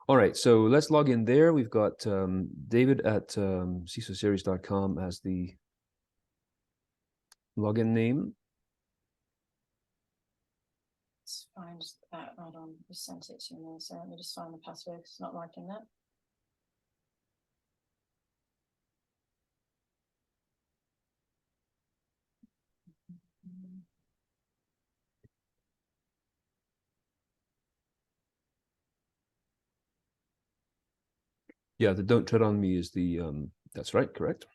All right, so let's log in there. We've got David at CISOseries.com as the login name. Let's find that. Hold on, we sent it to me. So let me just find the password. It's not liking that. Yeah, the don't tread on me is the that's right, correct?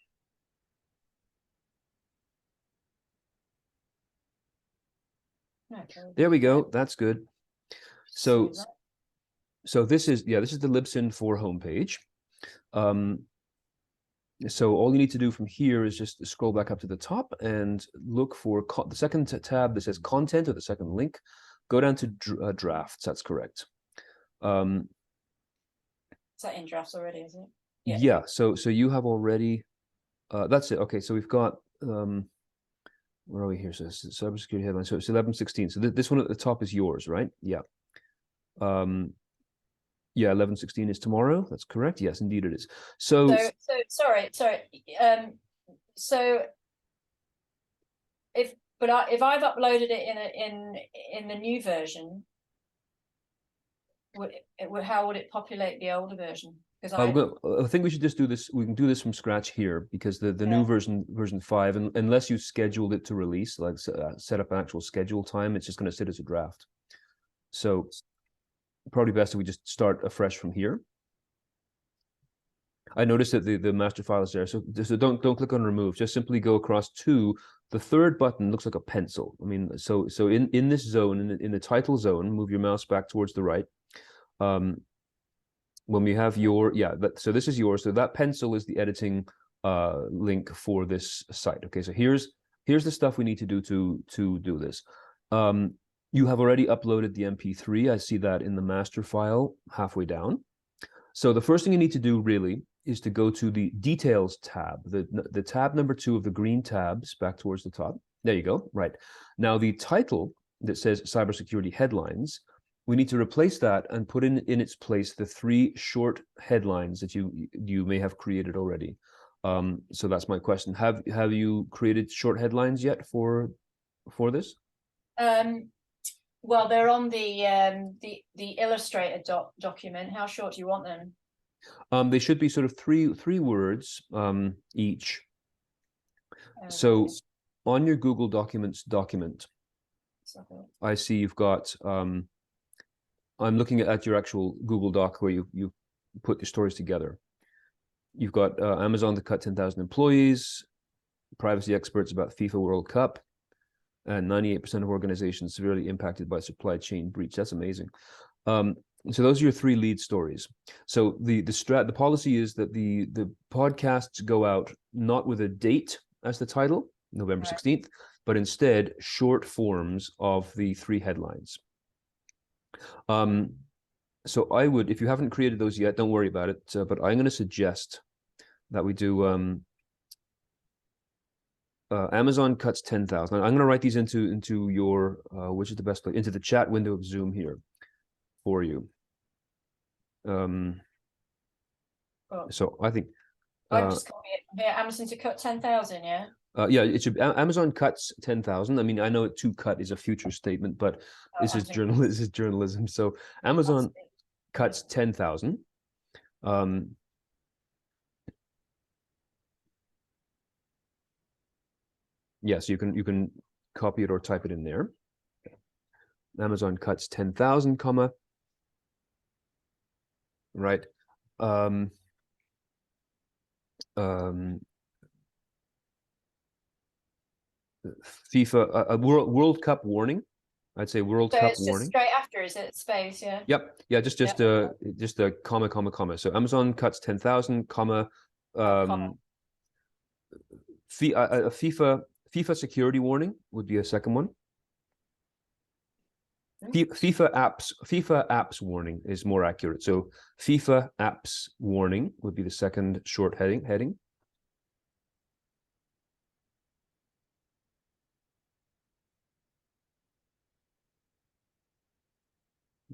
Okay. There we go. That's good. So Save that. so this is the libsyn4 homepage. So all you need to do from here is just scroll back up to the top and look for the second tab that says content, or the second link. Go down to drafts. That's correct. Is that in drafts already, is it? Yeah. So you have already. That's it. Okay. So we've got. Where are we here? So this is cybersecurity headline. So it's 11:16. So this one at the top is yours, right? Yeah. Yeah, 11:16 is tomorrow. That's correct. Yes, indeed it is. So sorry. So if I've uploaded it in the new version, how would it populate the older version? Because I think we should just do this. We can do this from scratch here, because the new version 5, and unless you scheduled it to release, like set up an actual schedule time, it's just going to sit as a draft. So probably best if we just start afresh from here. I noticed that the master file is there, so don't click on remove. Just simply go across to the third button. Looks like a pencil. I mean, so in this zone, in the title zone, move your mouse back towards the right. When we have your so this is yours. So that pencil is the editing link for this site. Okay, so here's the stuff we need to do to do this. You have already uploaded the MP3. I see that in the master file halfway down. So the first thing you need to do really is to go to the details tab, the tab number 2 of the green tabs back towards the top. There you go. Right. Now the title that says cybersecurity headlines, we need to replace that and put in its place the 3 short headlines that you may have created already. So that's my question. Have you created short headlines yet for this? Well, they're on the Illustrator document. How short do you want them? They should be sort of three words each. Okay. So on your Google Documents document, I see you've got. I'm looking at your actual Google Doc where you put your stories together. You've got Amazon to cut 10,000 employees, privacy experts about FIFA World Cup, and 98% of organizations severely impacted by supply chain breach. That's amazing. So those are your 3 lead stories. So the policy is that the podcasts go out not with a date as the title, November 16th, but instead short forms of the 3 headlines. So I would, if you haven't created those yet, don't worry about it. But I'm going to suggest that we do Amazon cuts 10,000. I'm going to write these into your which is the best place, into the chat window of Zoom here for you. So I think I just copy it from here. Amazon to cut 10,000. Yeah. Yeah, it should. Amazon cuts 10,000. I mean, I know to cut is a future statement, but this is journalism. So Amazon cuts 10,000. Yes, you can copy it or type it in there. Amazon cuts 10,000, comma. Right. FIFA World Cup warning. I'd say World Cup it's warning. Just straight after, is it space? Yeah. Yep. Yeah. Just a comma, comma, comma. So Amazon cuts 10,000, comma. FIFA security warning would be a second one. FIFA apps warning is more accurate. So FIFA apps warning would be the second short heading.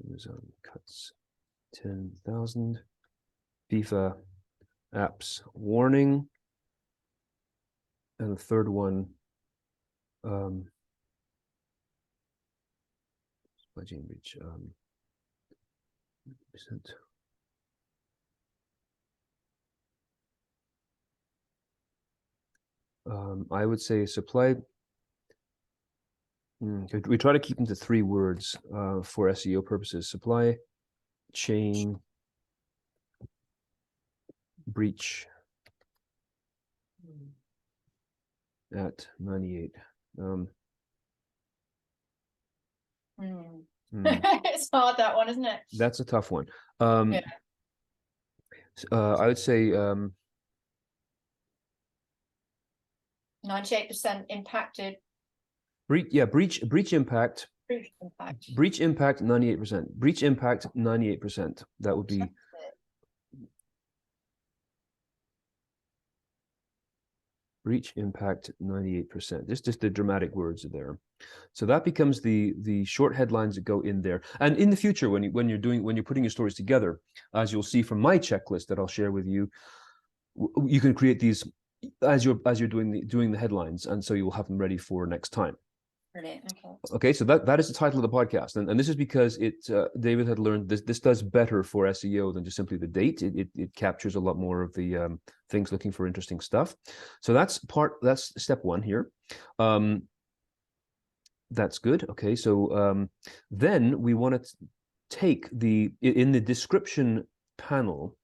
Amazon cuts 10,000 FIFA apps warning. And the third one, supply chain breach, percent. I would say supply. We try to keep them to 3 words for SEO purposes. Supply chain breach at 98. It's hard, that one, isn't it? That's a tough one. Yeah. I would say 98% impacted. breach impact. Breach impact 98%. Breach impact 98%. That would be breach impact 98%. Just the dramatic words are there. So that becomes the short headlines that go in there. And in the future, when you're putting your stories together, as you'll see from my checklist that I'll share with you, you can create these as you're doing the headlines, and so you will have them ready for next time. Brilliant. Okay, so that is the title of the podcast, and this is because David had learned this does better for SEO than just simply the date. It captures a lot more of the things looking for interesting stuff. So that's step 1 here. That's good. Okay, so then we want to take in the description panel.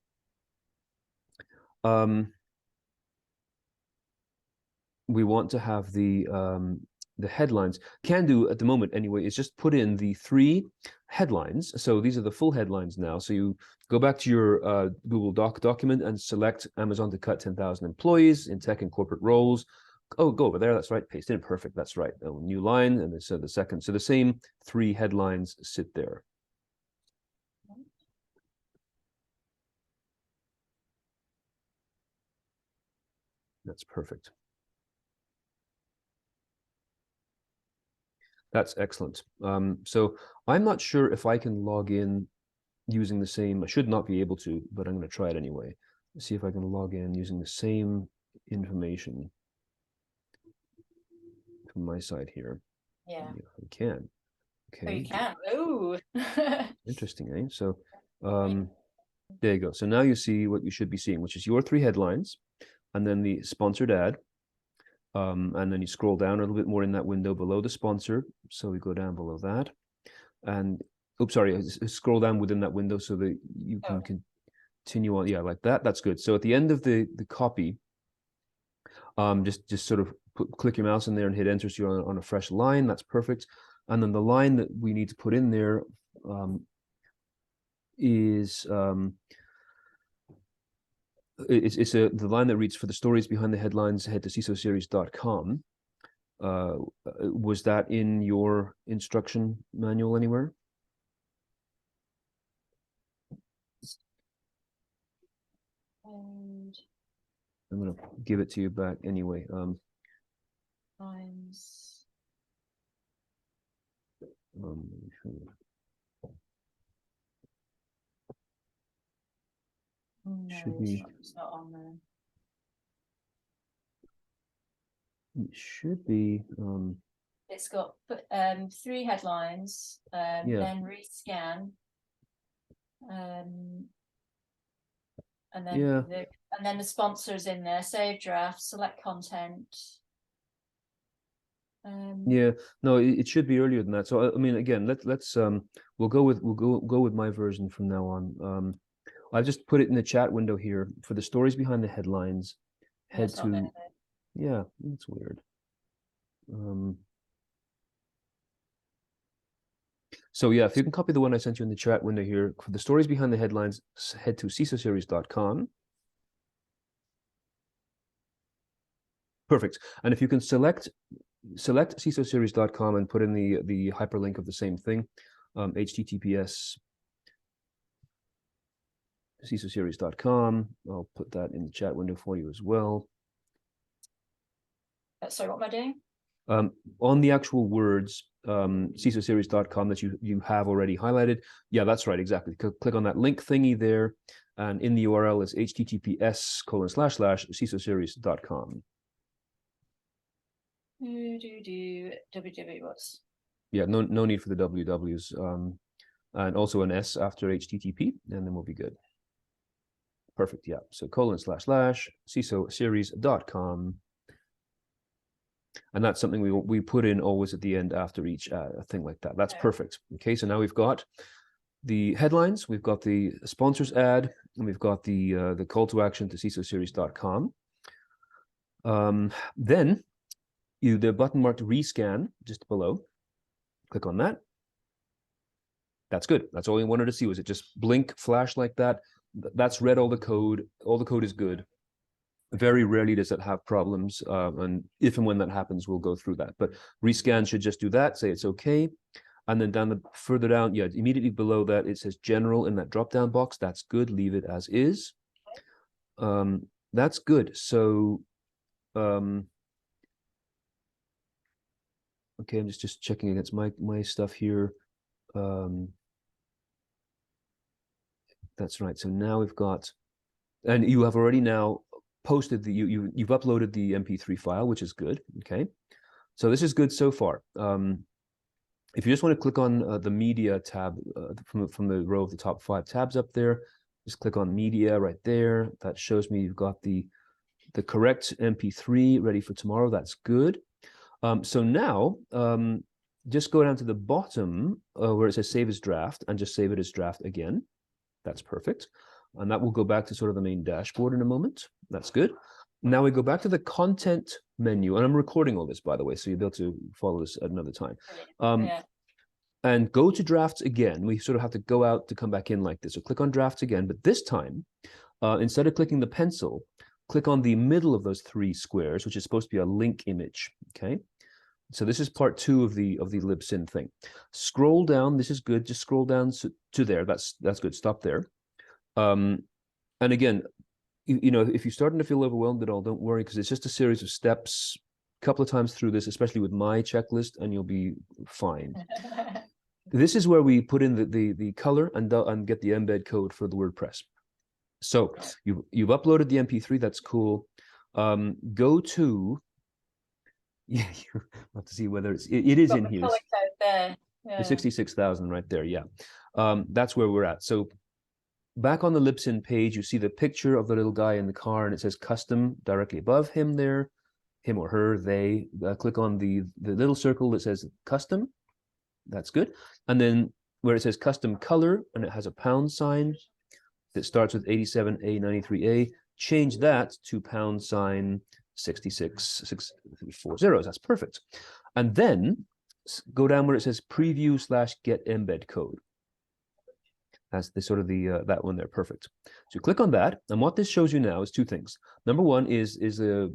We want to have the headlines. Can do at the moment anyway is just put in the 3 headlines. So these are the full headlines now. So you go back to your Google Doc document and select Amazon to cut 10,000 employees in tech and corporate roles. Oh, go over there. That's right. Paste in. Perfect. That's right. Oh, new line. And so the second. So the same 3 headlines sit there. That's perfect. That's excellent. So I'm not sure if I can log in using the same. I should not be able to, but I'm going to try it anyway. Let's see if I can log in using the same information from my side here. Yeah. I can. Okay. Oh, you can. Oh. Interesting, eh? So there you go. So now you see what you should be seeing, which is your 3 headlines, and then the sponsored ad. And then you scroll down a little bit more in that window below the sponsor. So we go down below that, and oops, sorry, scroll down within that window so that you can continue on. Yeah, like that. That's good. So at the end of the copy, just sort of click your mouse in there and hit enter, so you're on a fresh line. That's perfect. And then the line that we need to put in there is it's the line that reads, for the stories behind the headlines, head to CISOseries.com. Was that in your instruction manual anywhere? And I'm going to give it to you back anyway. times. No, should be. it's not on there. It should be. It's got 3 headlines, Yeah. then rescan, and then Yeah. the sponsors in there, save draft, select content. Yeah, no, it should be earlier than that. So I mean, again, let's we'll go with my version from now on. I've just put it in the chat window here for the stories behind the headlines. Head to, yeah, that's weird. So yeah, if you can copy the one I sent you in the chat window here for the stories behind the headlines, head to CISOseries.com. Perfect. And if you can select CISOseries.com and put in the hyperlink of the same thing, HTTPS CISOseries.com. I'll put that in the chat window for you as well. Sorry, what am I doing? On the actual words, CISOseries.com that you have already highlighted. Yeah, that's right, exactly. Click on that link thingy there, and in the URL is https://CISOseries.com. www. What's Yeah, no need for the wwws, and also an S after HTTP, and then we'll be good. Perfect. Yeah. So ://CISOseries.com. And that's something we put in always at the end after each thing like that. That's perfect. Okay, so now we've got the headlines, we've got the sponsors ad, and we've got the call to action to CISOseries.com. Then the button marked rescan just below. Click on that. That's good. That's all we wanted to see. Was it just blink, flash like that? That's read all the code. All the code is good. Very rarely does it have problems, and if and when that happens, we'll go through that. But rescan should just do that, say it's okay. And then further down, yeah, immediately below that, it says general in that drop-down box. That's good. Leave it as is. That's good. So, okay, I'm just checking against my stuff here. That's right. So now we've got, and you have already now posted you've uploaded the MP3 file, which is good. Okay, so this is good so far. If you just want to click on the media tab from the row of the top 5 tabs up there, just click on media right there. That shows me you've got the correct MP3 ready for tomorrow. That's good. So now just go down to the bottom where it says save as draft, and just save it as draft again. That's perfect. And that will go back to sort of the main dashboard in a moment. That's good. Now we go back to the content menu, and I'm recording all this, by the way, so you'll be able to follow this at another time. And go to drafts again. We sort of have to go out to come back in like this. So click on drafts again, but this time, instead of clicking the pencil, click on the middle of those 3 squares, which is supposed to be a link image. Okay. So this is part 2 of the libsyn thing. Scroll down. This is good. Just scroll down to there. That's good. Stop there. And again, you know, if you're starting to feel overwhelmed at all, don't worry, because it's just a series of steps, a couple of times through this, especially with my checklist, and you'll be fine. This is where we put in the color and get the embed code for the WordPress. So you've uploaded the MP3. That's cool. Go to, yeah, you have to see whether it is in here. There. Yeah. The 66,000 right there. Yeah, that's where we're at. So back on the libsyn page, you see the picture of the little guy in the car, and it says custom directly above him there, him or her, they. Click on the little circle that says custom. That's good. And then where it says custom color, and it has a pound sign that starts with 87A93A, change that to pound sign 66640. That's perfect. And then go down where it says preview/get embed code. That's the sort of that one there. Perfect. So click on that, and what this shows you now is 2 things. Number one is the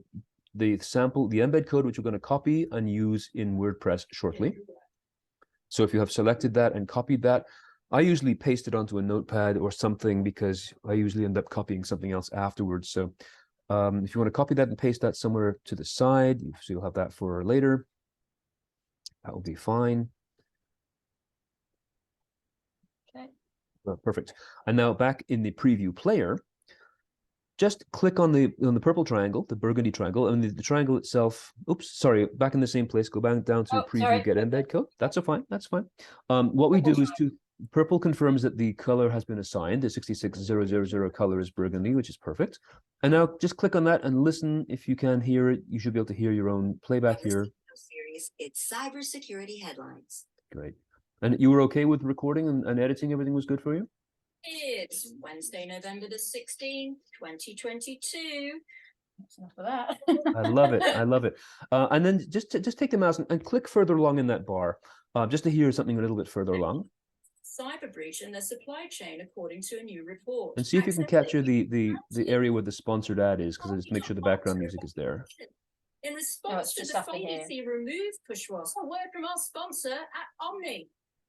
sample, the embed code, which we're going to copy and use in WordPress shortly. So if you have selected that and copied that, I usually paste it onto a notepad or something, because I usually end up copying something else afterwards. So if you want to copy that and paste that somewhere to the side, so you'll have that for later, that will be fine. Okay. Perfect. And now back in the preview player, just click on the purple triangle, the burgundy triangle, and the triangle itself. Oops, sorry, back in the same place. Go back down to preview, get embed code. That's fine. That's fine. What we do is purple confirms that the color has been assigned. The 66000 color is burgundy, which is perfect. And now just click on that and listen. If you can hear it, you should be able to hear your own playback here. Series, it's cybersecurity headlines. Great. And you were okay with recording and editing? Everything was good for you? It's Wednesday, November the 16th, 2022. That's enough of that. I love it. I love it. And then just take the mouse and click further along in that bar, just to hear something a little bit further along. Cyber breach in their supply chain, according to a new report. And see if you can capture the area where the sponsored ad is, because just make sure the background music is there. In response to the fancy remove push was a word from our sponsor at Omni.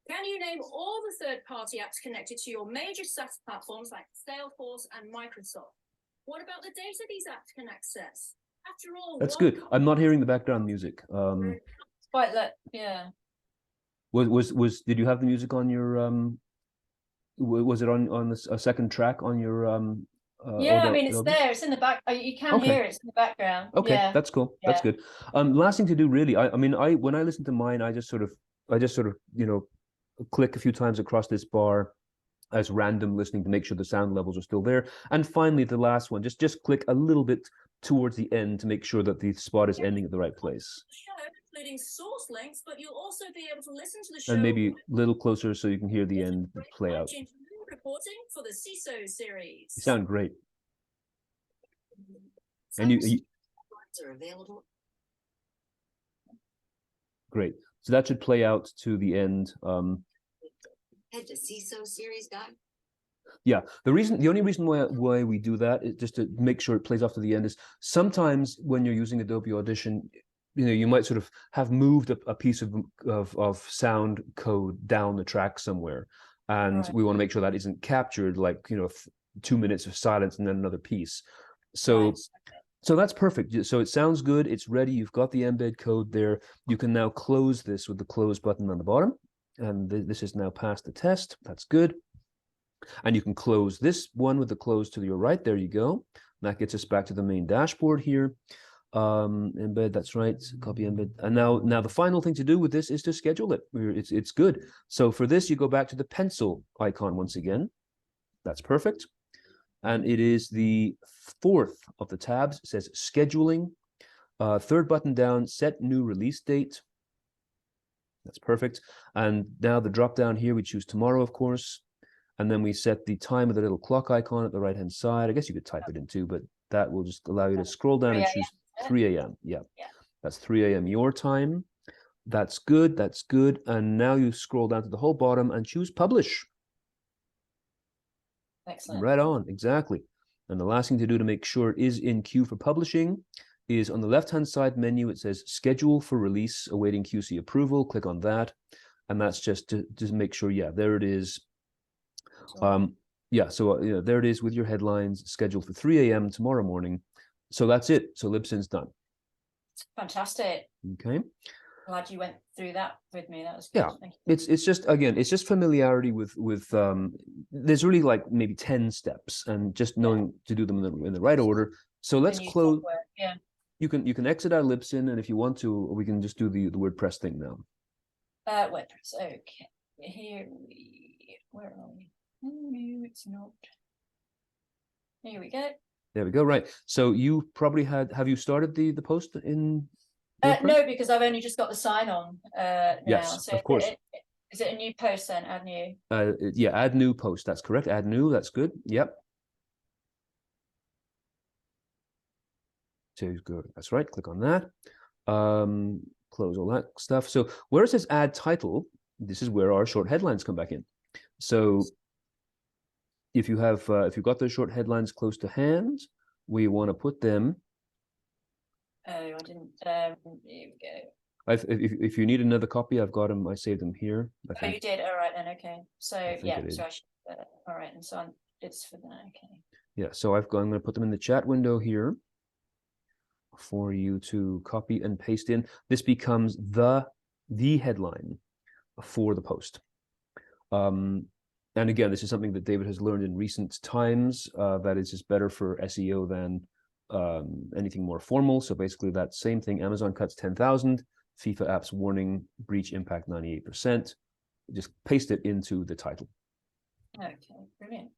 Can you name all the third-party apps connected to your major SaaS platforms like Salesforce and Microsoft? What about the data these apps can access? After all, That's good. I'm not hearing the background music. It's quite yeah. Did you have the music on your was it on a second track on your Yeah, I mean it's there. It's in the back. You can hear it. It's in the background. Okay, yeah. that's cool. That's good. Last thing to do, really. I mean, when I listen to mine, I just sort of click a few times across this bar as random listening to make sure the sound levels are still there. And finally, the last one, just click a little bit towards the end to make sure that the spot is ending at the right place. Including source links, but you'll also be able to listen to the show. And maybe a little closer so you can hear the end play out. Reporting for the CISO series. You sound great. And you are available. Great. So that should play out to the end. Head to CISO series guide. Yeah, the only reason why we do that is just to make sure it plays off to the end. Is sometimes when you're using Adobe Audition, you might sort of have moved a piece of sound code down the track somewhere, and we want to make sure that isn't captured, like 2 minutes of silence and then another piece. So so that's perfect. So it sounds good. It's ready. You've got the embed code there. You can now close this with the close button on the bottom, and this is now passed the test. That's good. And you can close this one with the close to your right. There you go. That gets us back to the main dashboard here. Embed, that's right. Copy embed. And now the final thing to do with this is to schedule it. It's good. So for this, you go back to the pencil icon once again. That's perfect. And it is the fourth of the tabs. It says scheduling. Third button down, set new release date. That's perfect. And now the drop down here, we choose tomorrow, of course. And then we set the time with the little clock icon at the right-hand side. I guess you could type it in too, but that will just allow you to scroll down and choose 3 a.m. Yeah, that's 3 a.m. your time. That's good. That's good. And now you scroll down to the whole bottom and choose publish. Excellent. Right on, exactly. And the last thing to do to make sure it is in queue for publishing is on the left-hand side menu, it says schedule for release, awaiting QC approval. Click on that. And that's just to make sure, yeah, there it is. Yeah, so there it is with your headlines scheduled for 3 a.m. tomorrow morning. So that's it. So Libsyn's done. Fantastic. Okay. Glad you went through that with me. That was good. Yeah. It's just, again, it's just familiarity with there's really like maybe 10 steps and just knowing to do them in the right order. So let's close. Yeah. You can exit out Libsyn, and if you want to, we can just do the WordPress thing now. WordPress. Okay. Where are we? No, it's not. Here we go. There we go. Right. So you probably have you started the post in no, because I've only just got the sign on now. Yes, so of course. Is it a new post then? Add new. Yeah, add new post. That's correct. Add new. That's good. Yep. So good. That's right. Click on that. Close all that stuff. So where it says add title, this is where our short headlines come back in. So if you've got those short headlines close to hand, we want to put them. Oh, I didn't. Here we go. If you need another copy, I've got them. I saved them here. Oh, you did. All right then. Okay. So yeah. So I should. All right. And so it's for that. Okay. Yeah. So I'm going to put them in the chat window here for you to copy and paste in. This becomes the headline for the post. And again, this is something that David has learned in recent times, that is just better for SEO than anything more formal. So basically that same thing, Amazon cuts 10,000, FIFA apps warning, breach impact 98%. Just paste it into the title. Okay, brilliant.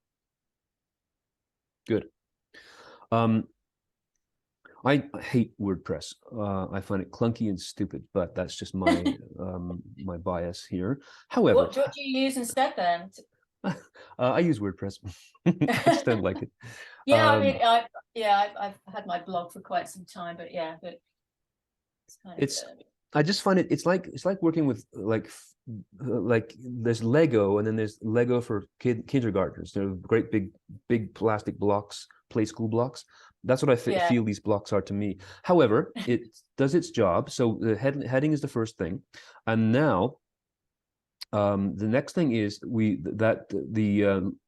Good. I hate WordPress. I find it clunky and stupid, but that's just my my bias here. However, what do you use instead then? I use WordPress. I just don't like it. Yeah, I mean, I've had my blog for quite some time, but yeah, but it's kind of. I just find it's like working with like there's Lego, and then there's Lego for kindergartners. They're great big plastic blocks, play school blocks. That's what I feel these blocks are to me. However, it does its job. So the heading is the first thing, and now the next thing is the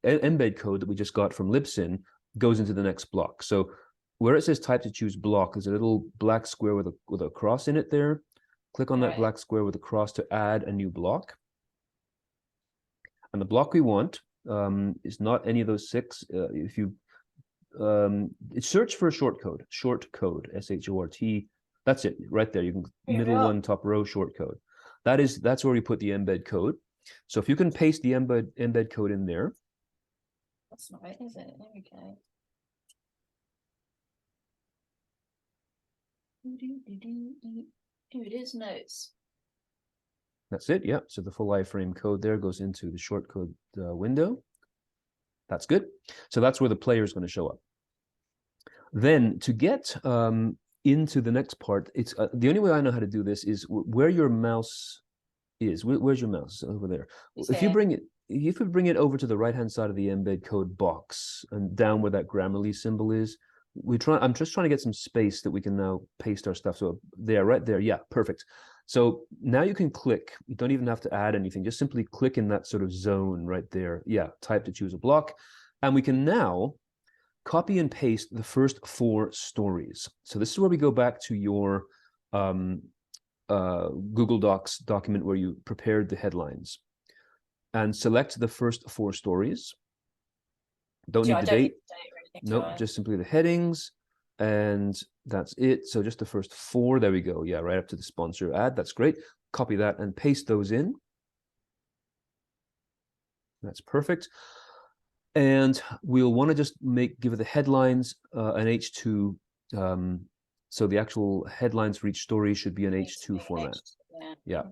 embed code that we just got from Libsyn goes into the next block. So where it says type to choose block, there's a little black square with a cross in it there. Click on that black square with a cross to add a new block. And the block we want is not any of those 6. If you search for a short code, SHORT. That's it right there. You can middle one, top row, short code. That's where we put the embed code. So if you can paste the embed code in there. That's not right, is it? There we go. It is notes. That's it. Yeah. So the full iframe code there goes into the shortcode window. That's good. So that's where the player is going to show up. Then to get into the next part, it's the only way I know how to do this is where your mouse is. Where's your mouse? Over there. If you bring it over to the right-hand side of the embed code box and down where that Grammarly symbol is, I'm just trying to get some space that we can now paste our stuff. So there, right there. Yeah, perfect. So now you can click. You don't even have to add anything. Just simply click in that sort of zone right there. Yeah, type to choose a block. And we can now copy and paste the first 4 stories. So this is where we go back to your Google Docs document where you prepared the headlines. And select the first 4 stories. Don't need the date. Nope, just simply the headings. And that's it. So just the first 4. There we go. Yeah, right up to the sponsor ad. That's great. Copy that and paste those in. That's perfect. And we'll want to just give the headlines an H2. So the actual headlines for each story should be an H2 format. Yeah.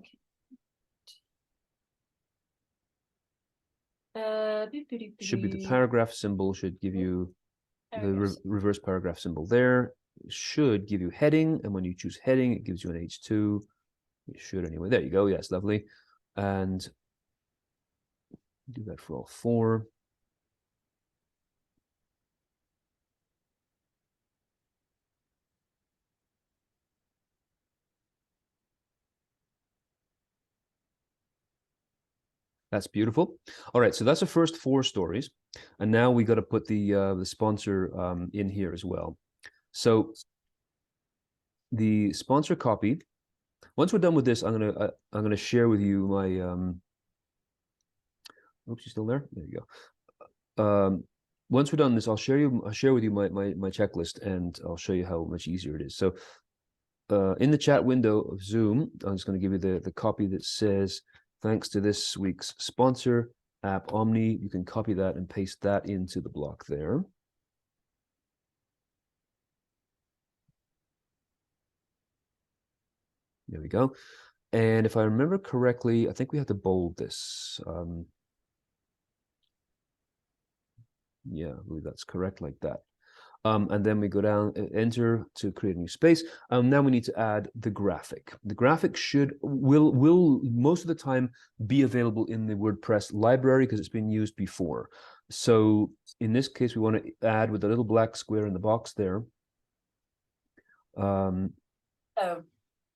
Should be the paragraph symbol, should give you the reverse paragraph symbol there. It should give you heading, and when you choose heading, it gives you an H2. It should anyway. There you go. Yes, lovely. And do that for all 4. That's beautiful. All right, so that's the first 4 stories, and now we got to put the sponsor in here as well. So the sponsor copy. Once we're done with this, I'm gonna share with you my. Oops, you still there? There you go. Once we're done this, I'll share with you my checklist, and I'll show you how much easier it is. So in the chat window of Zoom, I'm just going to give you the copy that says, thanks to this week's sponsor, App Omni. You can copy that and paste that into the block there. There we go. And if I remember correctly, I think we have to bold this. Yeah, I believe that's correct, like that. And then we go down, enter to create a new space. Now we need to add the graphic. The graphic will most of the time be available in the WordPress library because it's been used before. So in this case, we want to add with the little black square in the box there.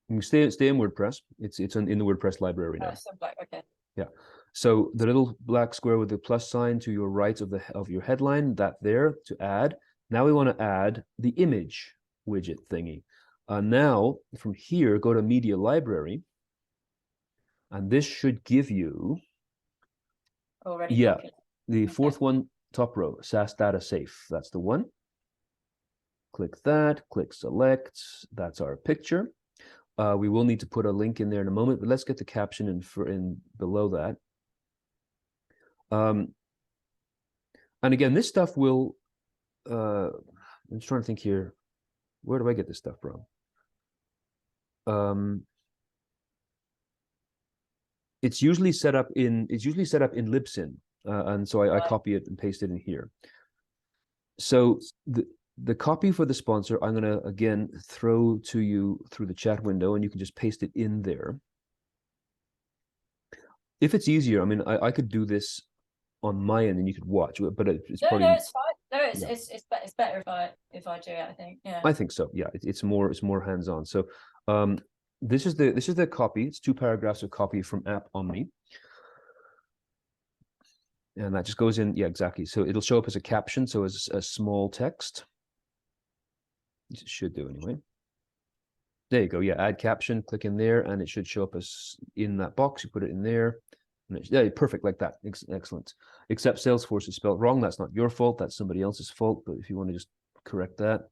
You stay in WordPress. It's in the WordPress library now. So black, okay. Yeah. So the little black square with the plus sign to your right of your headline, that there to add. Now we want to add the image widget thingy. Now from here, go to Media Library, and this should give you already. Yeah, the 4th one, top row, SAS Data Safe. That's the one. Click that. Click select. That's our picture. We will need to put a link in there in a moment, but let's get the caption in below that. And again, this stuff will. I'm just trying to think here. Where do I get this stuff from? It's usually set up in Libsyn, and so I copy it and paste it in here. So the copy for the sponsor, I'm gonna again throw to you through the chat window, and you can just paste it in there. If it's easier, I mean, I could do this on my end and you could watch, but it's probably. No, it's fine. No, it's better if I do it, I think. Yeah. I think so. Yeah, it's more hands-on. So this is the copy. It's 2 paragraphs of copy from App Omni. And that just goes in, yeah, exactly. So it'll show up as a caption, so as a small text. It should do anyway. There you go. Yeah, add caption, click in there, and it should show up as in that box. You put it in there. And it's, yeah, perfect like that. Excellent. Except Salesforce is spelled wrong. That's not your fault. That's somebody else's fault. But if you want to just correct that.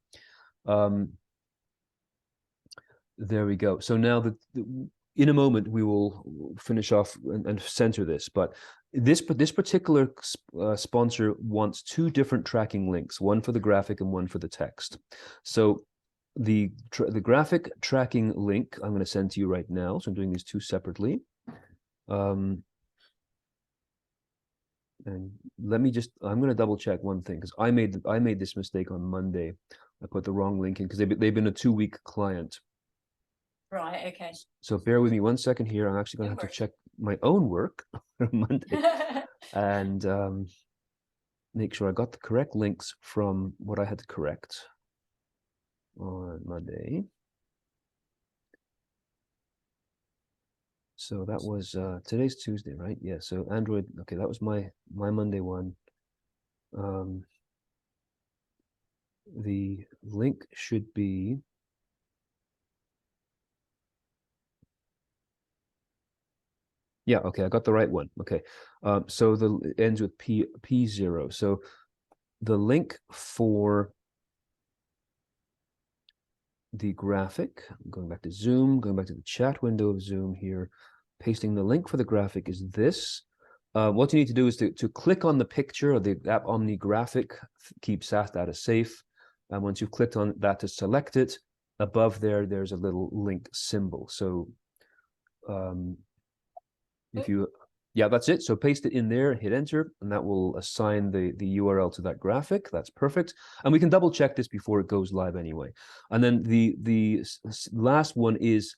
There we go. So now in a moment, we will finish off and center this. But this particular sponsor wants two different tracking links, one for the graphic and one for the text. So the graphic tracking link I'm going to send to you right now. So I'm doing these two separately. And let me I'm going to double check one thing, because I made this mistake on Monday. I put the wrong link in because they've been a 2-week client. Right. Okay. So bear with me 1 second here. I'm actually going to have to check my own work on Monday and make sure I got the correct links from what I had to correct on Monday. So that was today's Tuesday, right? Yeah. So Android. Okay, that was my Monday one. The link should be. Yeah, okay, I got the right one. Okay, so it ends with P0. So the link for the graphic, I'm going back to Zoom, going back to the chat window of Zoom here, pasting the link for the graphic is this. What you need to do is to click on the picture of the App Omni graphic, keep SaaS data safe. And once you've clicked on that to select it, above there's a little link symbol. So if you, yeah, that's it. So paste it in there, hit enter, and that will assign the URL to that graphic. That's perfect. And we can double check this before it goes live anyway. And then the last one is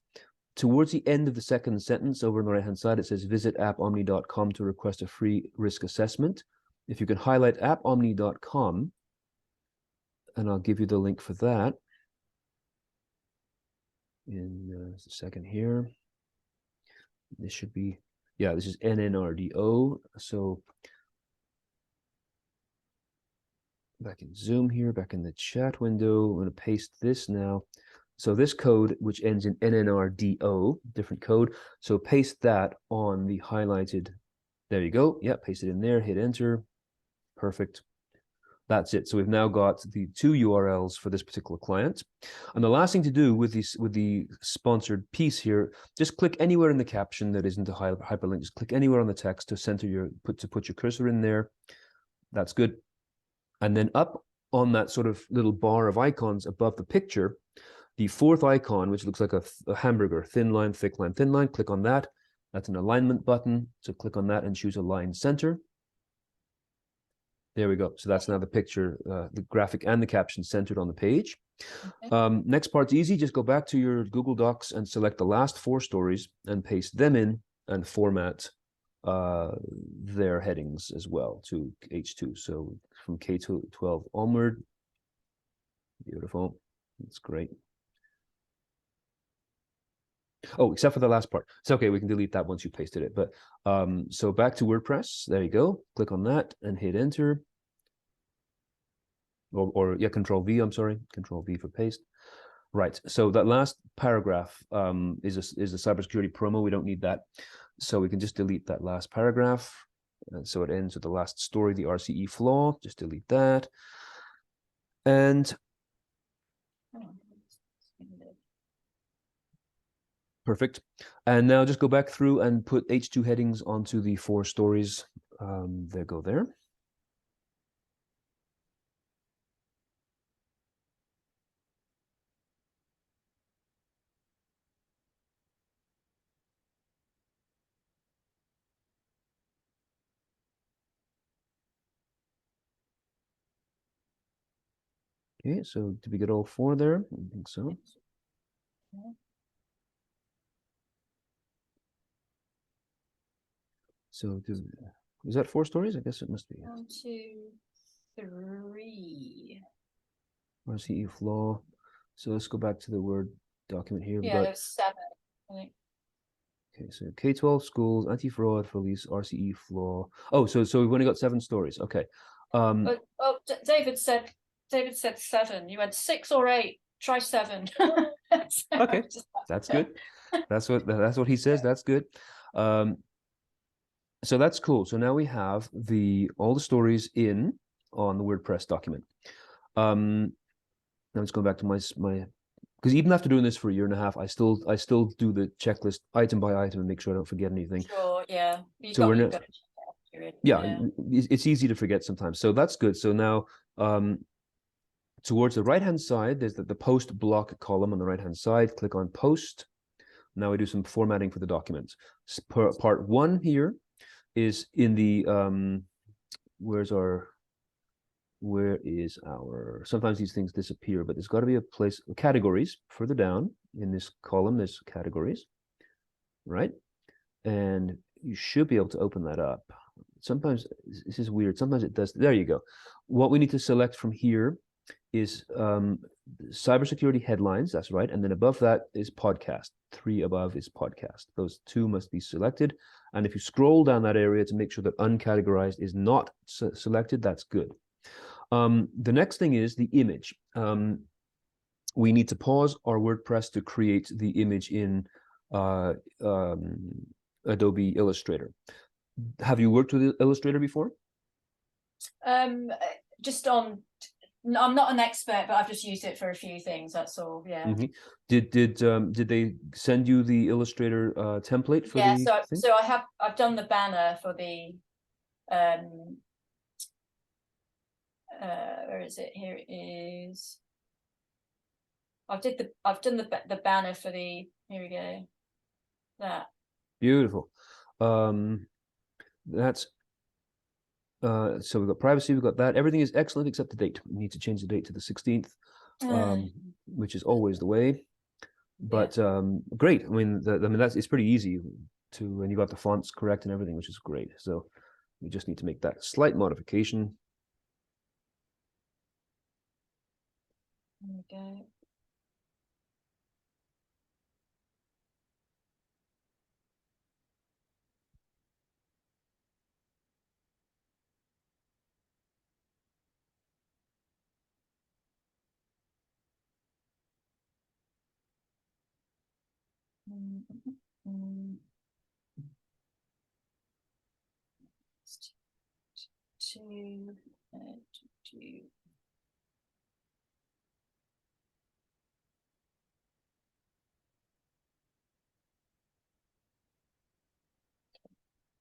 towards the end of the second sentence over on the right-hand side, it says visit appomni.com to request a free risk assessment. If you can highlight appomni.com, and I'll give you the link for that in a second here. This should be, yeah, this is NNRDO. So back in Zoom here, back in the chat window, I'm going to paste this now. So this code, which ends in NNRDO, different code. So paste that on the highlighted. There you go. Yeah, paste it in there, hit enter. Perfect. That's it. So we've now got the two URLs for this particular client. And the last thing to do with the sponsored piece here, just click anywhere in the caption that isn't a hyperlink. Just click anywhere on the text to center your put your cursor in there. That's good. And then up on that sort of little bar of icons above the picture, the fourth icon, which looks like a hamburger, thin line, thick line, thin line, click on that. That's an alignment button. So click on that and choose align center. There we go. So that's now the picture, the graphic and the caption centered on the page. Okay. Next part's easy. Just go back to your Google Docs and select the last 4 stories and paste them in and format their headings as well to H2. So from K12 onward. Beautiful. That's great. Oh, except for the last part. It's okay. We can delete that once you pasted it. But so back to WordPress. There you go. Click on that and hit enter. Or yeah, Control V. I'm sorry, Control V for paste. Right. So that last paragraph is a cybersecurity promo. We don't need that. So we can just delete that last paragraph. And so it ends with the last story, the RCE flaw. Just delete that. And perfect. And now just go back through and put H2 headings onto the 4 stories. There go there. Okay, so did we get all 4 there? I think so. So is that 4 stories? I guess it must be. 1, 2, 3. RCE flaw. So let's go back to the Word document here. Yeah, there's 7. I think. Okay, so K12 schools, anti-fraud police, RCE flaw. Oh, so we've only got 7 stories. Okay. David said 7. You had 6 or 8 try 7. Okay, that's good. That's what he says. That's good. So that's cool. So now we have all the stories in on the WordPress document. Now let's go back to my because even after doing this for a year and a half, I still do the checklist item by item and make sure I don't forget anything. Sure, yeah. So it's easy to forget sometimes. So that's good. So now towards the right-hand side, there's the post block column on the right-hand side. Click on post. Now we do some formatting for the document. Part 1 here is in the sometimes these things disappear, but there's got to be a place, categories further down in this column. There's categories, right? And you should be able to open that up. Sometimes this is weird. Sometimes it does. There you go. What we need to select from here is cybersecurity headlines. That's right. And then above that is podcast. 3 above is podcast. Those 2 must be selected. And if you scroll down that area to make sure that uncategorized is not selected, that's good. The next thing is the image. We need to pause our WordPress to create the image in Adobe Illustrator. Have you worked with Illustrator before? Just on. I'm not an expert, but I've just used it for a few things. That's all. Yeah. Mm-hmm. Did they send you the Illustrator template for the thing? So I've done the banner for the where is it? Here it is. I've done the banner for the, here we go. That. Beautiful. That's so we've got privacy, we've got that. Everything is excellent except the date. We need to change the date to the 16th, which is always the way. But great. I mean, it's pretty easy to, and you got the fonts correct and everything, which is great. So we just need to make that slight modification. There we go.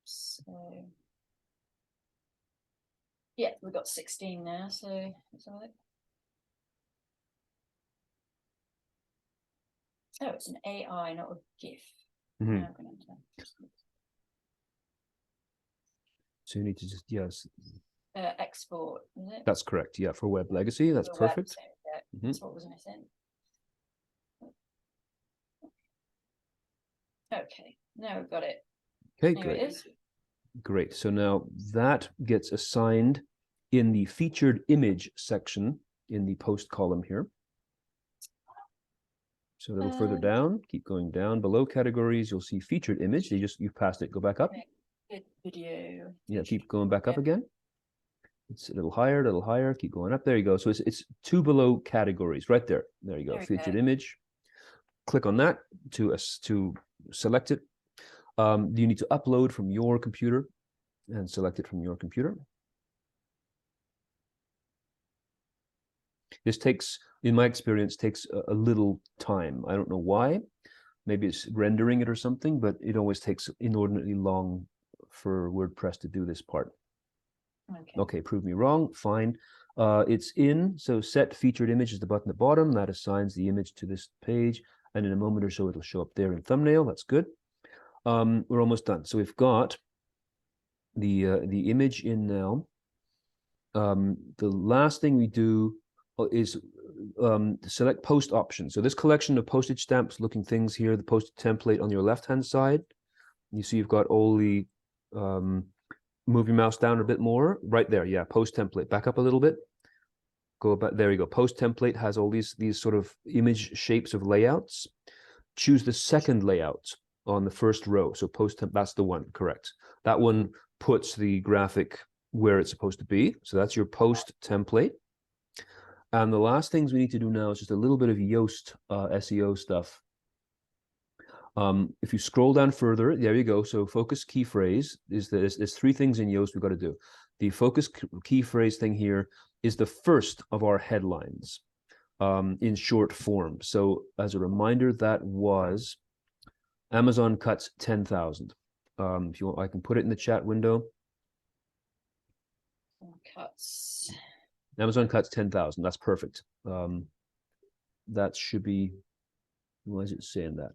So yeah, we've got 16 now, so that's all right. Oh, it's an AI, not a GIF. Mm-hmm. Now I'm gonna So you need to just, yes. Export, is it? That's correct. Yeah, for Web Legacy, that's perfect. Yeah, that's what was missing. Okay, now we've got it. Okay, There great. it is. Great. So now that gets assigned in the featured image section in the post column here. So a little further down, keep going down below categories, you'll see featured image. You've passed it, go back up. Video. Yeah, keep going back up again. It's a little higher, keep going up. There you go. So it's 2 below categories right there. There you go. Featured image. Click on that to select it. You need to upload from your computer and select it from your computer. This takes, in my experience, a little time. I don't know why. Maybe it's rendering it or something, but it always takes inordinately long for WordPress to do this part. Okay, prove me wrong. Fine. It's in, so set featured image is the button at the bottom. That assigns the image to this page. And in a moment or so, it'll show up there in thumbnail. That's good. We're almost done. So we've got the image in now. The last thing we do is select post option. So this collection of postage stamps looking things here, the post template on your left-hand side. You see you've got all the, move your mouse down a bit more, right there, yeah, post template. Back up a little bit. Go about, there you go. Post template has all these sort of image shapes of layouts. Choose the second layout on the first row. So post temp, that's the one, correct. That one puts the graphic where it's supposed to be. So that's your post template. And the last things we need to do now is just a little bit of Yoast SEO stuff. If you scroll down further, there you go. So focus key phrase is there's 3 things in Yoast we've got to do. The focus key phrase thing here is the first of our headlines in short form. So as a reminder, that was Amazon cuts 10,000. If you want, I can put it in the chat window. Cuts. Amazon cuts 10,000. That's perfect. That should be. Why is it saying that?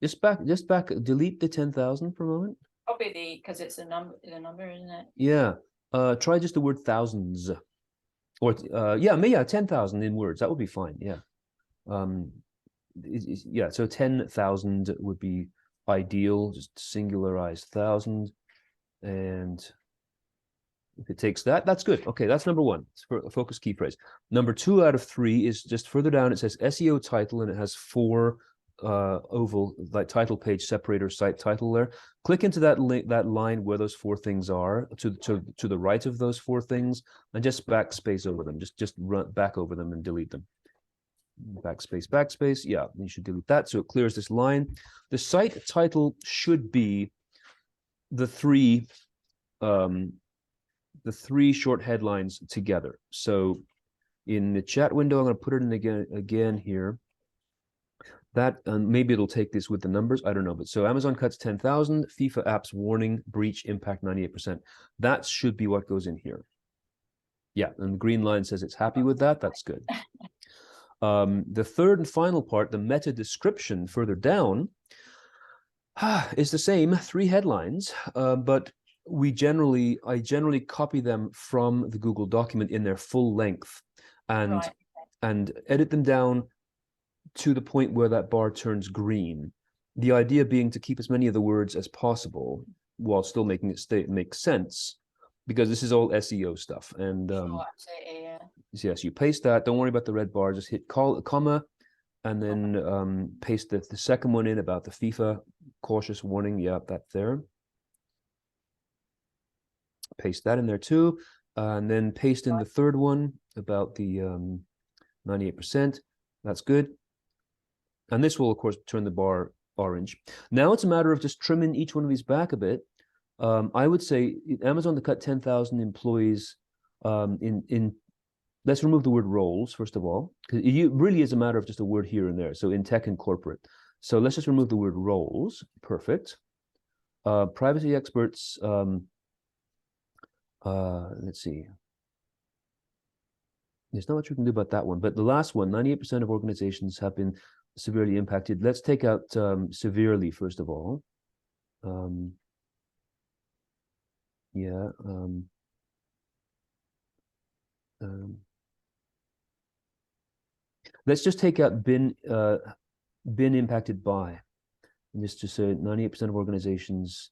Just back. Delete the 10,000 for a moment. Probably because it's a number, isn't it? Yeah. Try just the word thousands, or yeah, 10,000 in words. That would be fine. Yeah. Yeah. So 10,000 would be ideal. Just singularize 1,000, and if it takes that, that's good. Okay, that's number 1. It's for a focus key phrase. Number 2 out of 3 is just further down. It says SEO title, and it has 4 oval like title page separator site title there. Click into that link, that line where those 4 things are to the right of those 4 things, and just backspace over them. Just run back over them and delete them. Backspace. Yeah, you should delete that so it clears this line. The site title should be the 3 short headlines together. So in the chat window, I'm going to put it in again here. That maybe it'll take this with the numbers. I don't know. But so Amazon cuts 10,000. FIFA apps warning breach impact 98%. That should be what goes in here. Yeah, and the green line says it's happy with that. That's good. The third and final part, the meta description further down, is the same 3 headlines, but I generally copy them from the Google document in their full length and edit them down to the point where that bar turns green. The idea being to keep as many of the words as possible while still making it make sense, because this is all SEO stuff. And yes, you paste that. Don't worry about the red bar. Just hit comma, and then paste the second one in about the FIFA cautious warning. Yeah, that's there. Paste that in there too, and then paste in the third one about the 98%. That's good. And this will, of course, turn the bar orange. Now it's a matter of just trimming each one of these back a bit. I would say Amazon to cut 10,000 employees let's remove the word roles, first of all, because it really is a matter of just a word here and there. So in tech and corporate. So let's just remove the word roles. Perfect. Privacy experts. Let's see. There's not much we can do about that one. But the last one, 98% of organizations have been severely impacted. Let's take out severely, first of all. Let's just take out been impacted by, and just to say 98% of organizations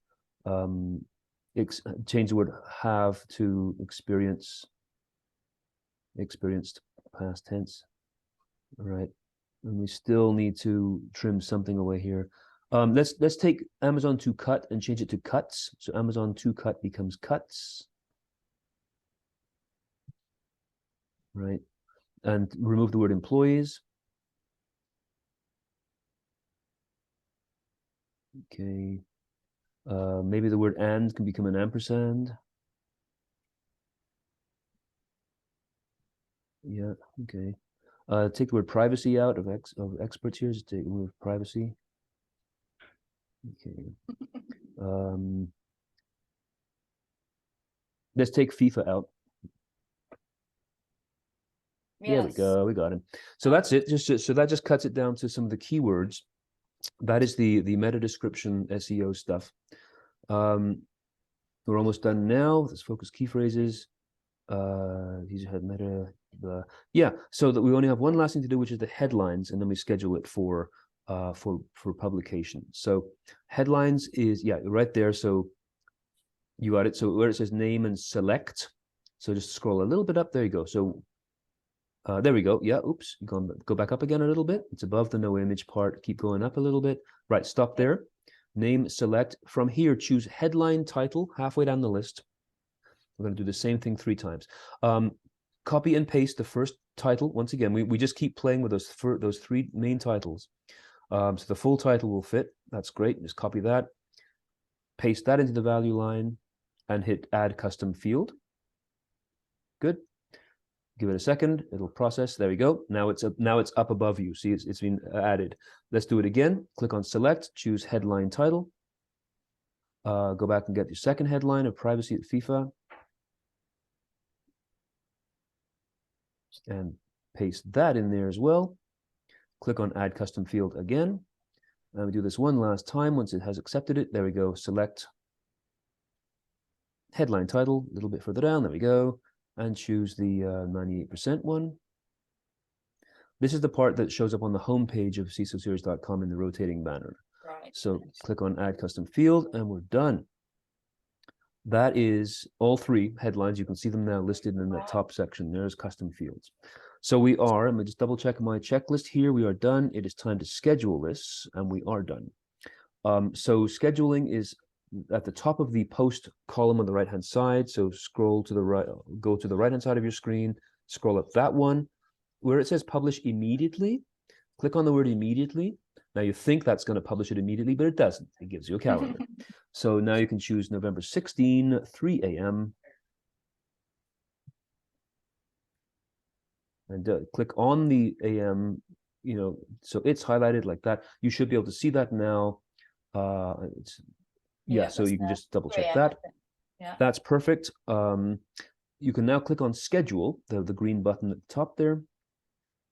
change the word have to experienced past tense. All right, and we still need to trim something away here. Let's take Amazon to cut and change it to cuts. So Amazon to cut becomes cuts. Right, and remove the word employees. Okay. Maybe the word and can become an ampersand. Yeah, okay. Take the word privacy out of experts here. Just remove privacy. Okay. Let's take FIFA out. Yes. There we go. We got him. So that's it. So that just cuts it down to some of the keywords. That is the meta description SEO stuff. We're almost done now. Let's focus key phrases. These had meta. Yeah. So that we only have one last thing to do, which is the headlines, and then we schedule it for publication. So headlines is right there. So you got it. So where it says name and select. So just scroll a little bit up. There you go. So there we go. Yeah. Oops. Go back up again a little bit. It's above the no image part. Keep going up a little bit. Right. Stop there. Name, select. From here, choose headline title halfway down the list. We're going to do the same thing 3 times. Copy and paste the first title. Once again, we just keep playing with those 3 main titles. So the full title will fit. That's great. Just copy that, paste that into the value line, and hit add custom field. Good. Give it a second. It'll process. There we go. Now it's up above you. See, it's been added. Let's do it again. Click on select. Choose headline title. Go back and get your second headline of privacy at FIFA, and paste that in there as well. Click on add custom field again. And we do this one last time. Once it has accepted it, there we go. Select headline title, a little bit further down. There we go. And choose the 98% one. This is the part that shows up on the home page of CISOseries.com in the rotating banner. Right. So click on add custom field and we're done. That is all 3 headlines. You can see them now listed in the top section. There's custom fields. So we are, let me just double check my checklist here. We are done. It is time to schedule this, and we are done. So scheduling is at the top of the post column on the right hand side. So scroll to the right, go to the right hand side of your screen, scroll up that one where it says publish immediately. Click on the word immediately. Now you think that's going to publish it immediately, but it doesn't. It gives you a calendar. So now you can choose November 16, 3 a.m. and click on the AM, you know, so it's highlighted like that. You should be able to see that now. Yeah, so you can just double check that. Yeah, that's perfect. You can now click on schedule, the green button at the top there,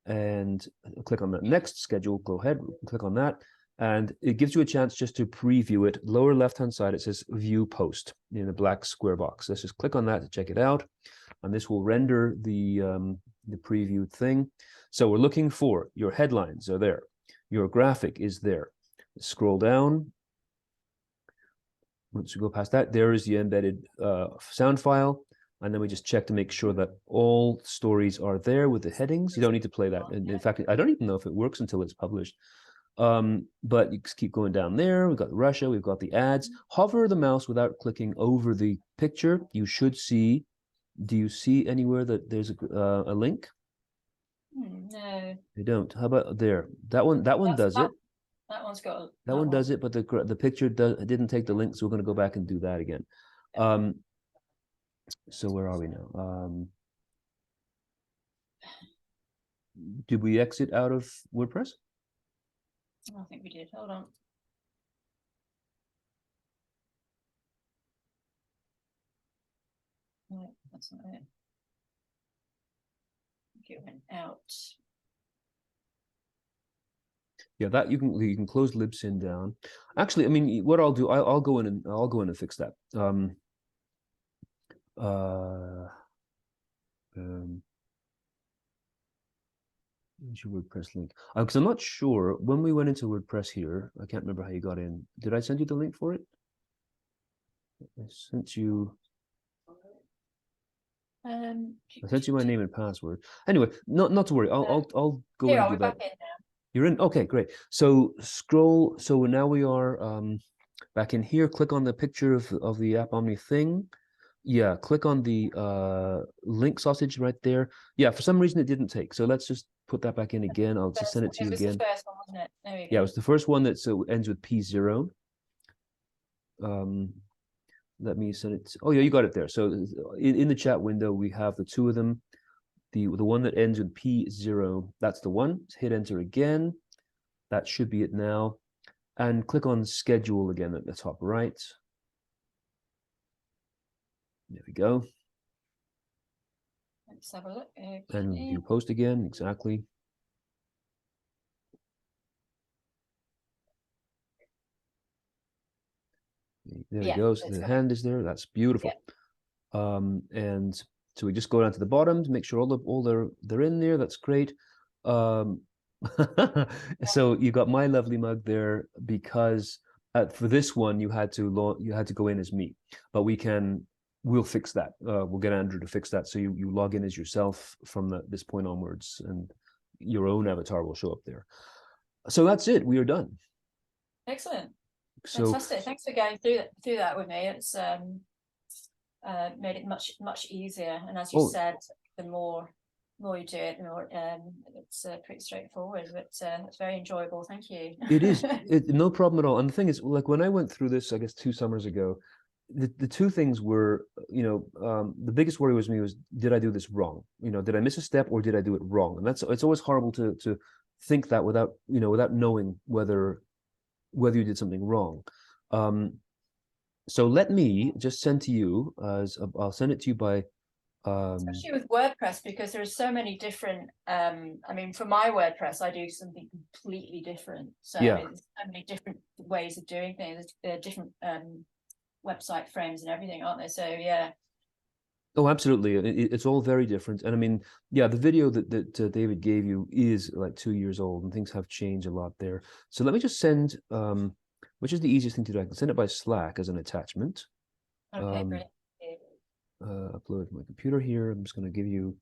and click on that next schedule. Go ahead, click on that, and it gives you a chance just to preview it. Lower left hand side, it says view post in a black square box. Let's just click on that to check it out, and this will render the previewed thing. So we're looking for your headlines are there, your graphic is there. Scroll down. Once you go past that, there is the embedded sound file. And then we just check to make sure that all stories are there with the headings. You don't need to play that. And in fact, I don't even know if it works until it's published. But you just keep going down there. We've got Russia, we've got the ads. Hover the mouse without clicking over the picture. You should see, do you see anywhere that there's a link? No. You don't. How about there? That one does it. That one's got that one does it, but the picture didn't take the link, so we're going to go back and do that again. So where are we now? Did we exit out of WordPress? I think we did. Hold on. No, that's not it. I think it went out. Yeah, that you can close libsyn down. Actually, I mean, what I'll do, I'll go in and fix that. Where's your WordPress link? Because I'm not sure when we went into WordPress here. I can't remember how you got in. Did I send you the link for it? I sent you. I sent you my name and password. Anyway, not to worry. I'll go here, and do that. Back in now. You're in. Okay, great. So scroll. So now we are back in here. Click on the picture of the App Omni thing. Yeah, click on the link sausage right there. Yeah, for some reason it didn't take. So let's just put that back in again. I'll just send it to you again. The first one, wasn't it? There we go. Yeah, it was the first one that ends with P0. Let me send it. Oh yeah, you got it there. So in the chat window we have the two of them. The one that ends with P0, that's the one. Hit enter again. That should be it now. And click on schedule again at the top right. There we go. Let's have a look. Okay. And view post again, exactly. There we go. So the hand is there. That's beautiful. Yeah. And so we just go down to the bottom to make sure they're in there. That's great. So you got my lovely mug there because for this one you had to go in as me, but we'll fix that. We'll get Andrew to fix that. So you log in as yourself from this point onwards, and your own avatar will show up there. So that's it. We are done. Excellent. So, fantastic. Thanks for going through that with me. It's made it much easier. And as you said, the more you do it, the more it's pretty straightforward, but it's very enjoyable. Thank you. It is no problem at all. And the thing is, like when I went through this, I guess 2 summers ago, the two things were, the biggest worry was did I do this wrong? Did I miss a step or did I do it wrong? And it's always horrible to think that without knowing whether you did something wrong. So let me just send to you I'll send it to you by especially with WordPress, because there's so many different I mean, for my WordPress I do something completely different, so there's so many different ways of doing things. There are different website frames and everything, aren't there? So yeah. Oh, absolutely. It's all very different. And I mean, yeah, the video that David gave you is like 2 years old, and things have changed a lot there. So let me just send which is the easiest thing to do? I can send it by Slack as an attachment. Okay, brilliant. Upload my computer here. I'm just going to give you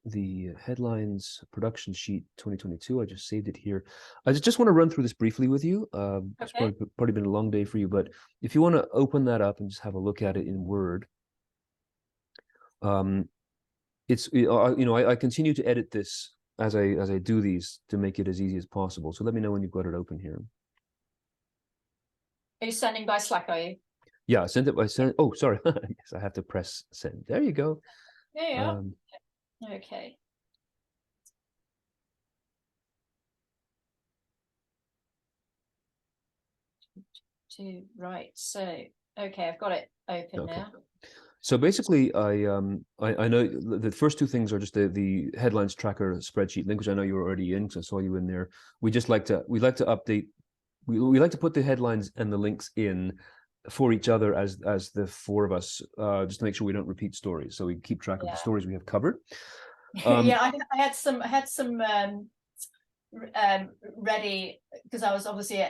the headlines production sheet 2022. I just saved it here. I just want to run through this briefly with you. It's probably been a long day for you, but if you want to open that up and just have a look at it in Word, I continue to edit this as I do these to make it as easy as possible. So let me know when you've got it open here. Are you sending by Slack, are you? Yeah, I sent it by send. Oh, sorry. Yes, I have to press send. There you go. Yeah. Okay. Right. So okay, I've got it open now. So basically, I know the first 2 things are just the headlines tracker spreadsheet link, which I know you were already in, because I saw you in there. We like to update. We like to put the headlines and the links in for each other as the 4 of us, just to make sure we don't repeat stories. So we keep track of the stories we have covered. Yeah, I had some ready, because I was obviously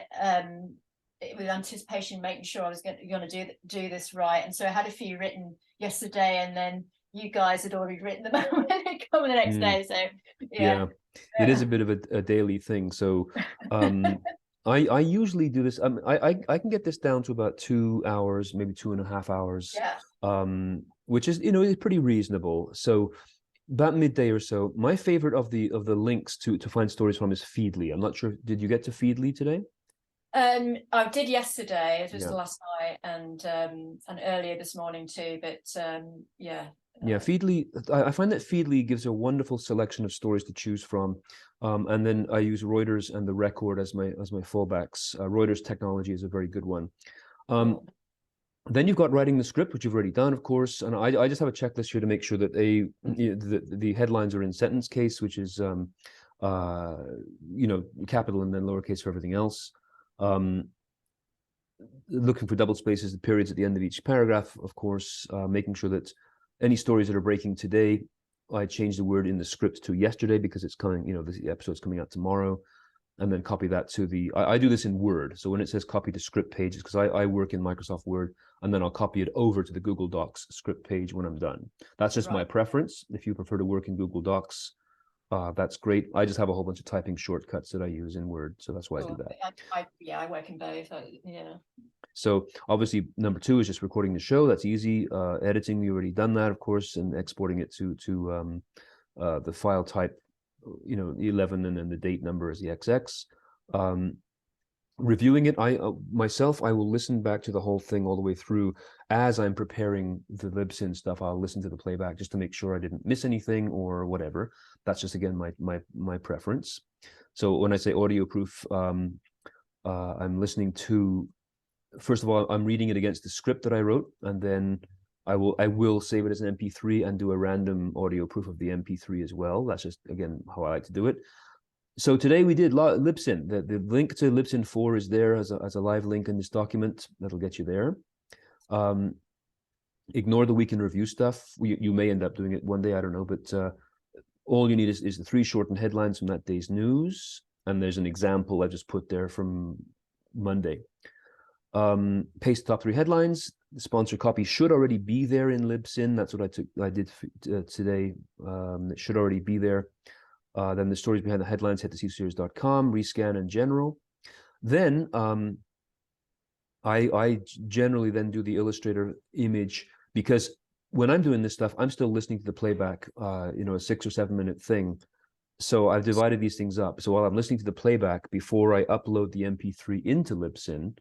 with anticipation, making sure I was going to do this right, and so I had a few written yesterday, and then you guys had already written them out when they come the next day. So yeah, it is a bit of a daily thing. So I usually do this. I can get this down to about 2 hours, maybe 2.5 hours. Yeah. Which is is pretty reasonable. So about midday or so. My favorite of the links to find stories from is Feedly. I'm not sure. Did you get to Feedly today? I did yesterday. It was last night and earlier this morning too. But yeah. Yeah, Feedly. I find that Feedly gives a wonderful selection of stories to choose from, and then I use Reuters and The Record as my fallbacks. Reuters technology is a very good one. Then you've got writing the script, which you've already done, of course, and I just have a checklist here to make sure that the headlines are in sentence case, which is capital and then lowercase for everything else. Looking for double spaces, the periods at the end of each paragraph, of course, making sure that any stories that are breaking today, I changed the word in the script to yesterday because it's coming, the episode's coming out tomorrow, and then copy that to I do this in Word. So when it says copy to script pages, because I work in Microsoft Word, and then I'll copy it over to the Google Docs script page when I'm done. That's just my preference. If you prefer to work in Google Docs, that's great. I just have a whole bunch of typing shortcuts that I use in Word, so that's why I do that. I work in both. Yeah. So obviously, number 2 is just recording the show. That's easy. Editing, we already done that, of course, and exporting it to the file type, 11, and then the date number is the XX. Reviewing it, I will listen back to the whole thing all the way through as I'm preparing the Libsyn stuff. I'll listen to the playback just to make sure I didn't miss anything or whatever. That's just, again, my preference. So when I say audio proof, I'm listening to, first of all, I'm reading it against the script that I wrote, and then I will save it as an MP3 and do a random audio proof of the MP3 as well. That's just, again, how I like to do it. So today we did Libsyn. The link to Libsyn 4 is there as a live link in this document. That'll get you there. Ignore the week in review stuff. You may end up doing it one day, I don't know, but all you need is the 3 shortened headlines from that day's news, and there's an example I just put there from Monday. Paste the top 3 headlines. The sponsor copy should already be there in Libsyn. That's what I did today. It should already be there. Then the stories behind the headlines, head to cseries.com, rescan in general. Then I generally then do the Illustrator image, because when I'm doing this stuff, I'm still listening to the playback, you know, a 6 or 7 minute thing. So I've divided these things up. So while I'm listening to the playback, before I upload the MP3 into Libsyn,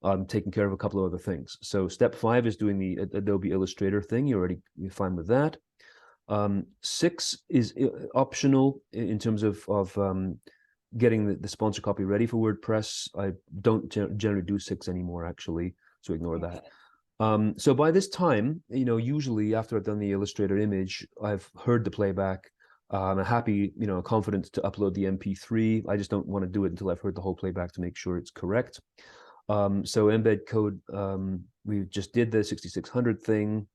I'm taking care of a couple of other things. So step 5 is doing the Adobe Illustrator thing. You're fine with that. 6 is optional in terms of getting the sponsor copy ready for WordPress. I don't generally do 6 anymore, actually, so ignore that. So by this time, you know, usually after I've done the Illustrator image, I've heard the playback. I'm happy, you know, confident to upload the MP3. I just don't want to do it until I've heard the whole playback to make sure it's correct. So embed code, we just did the 6600 thing,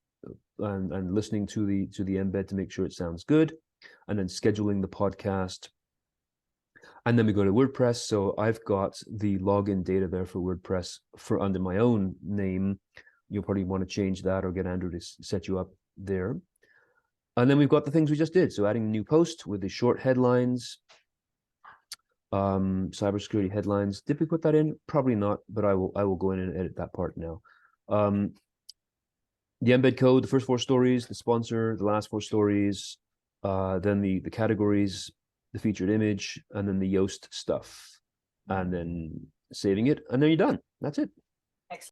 and listening to the embed to make sure it sounds good, and then scheduling the podcast. And then we go to WordPress. So I've got the login data there for WordPress for under my own name. You'll probably want to change that or get Andrew to set you up there. And then we've got the things we just did. So adding a new post with the short headlines, cybersecurity headlines. Did we put that in? Probably not, but I will go in and edit that part now. The embed code, the first 4 stories, the sponsor, the last 4 stories, then the categories, the featured image, and then the Yoast stuff, and then saving it, and then you're done. That's it.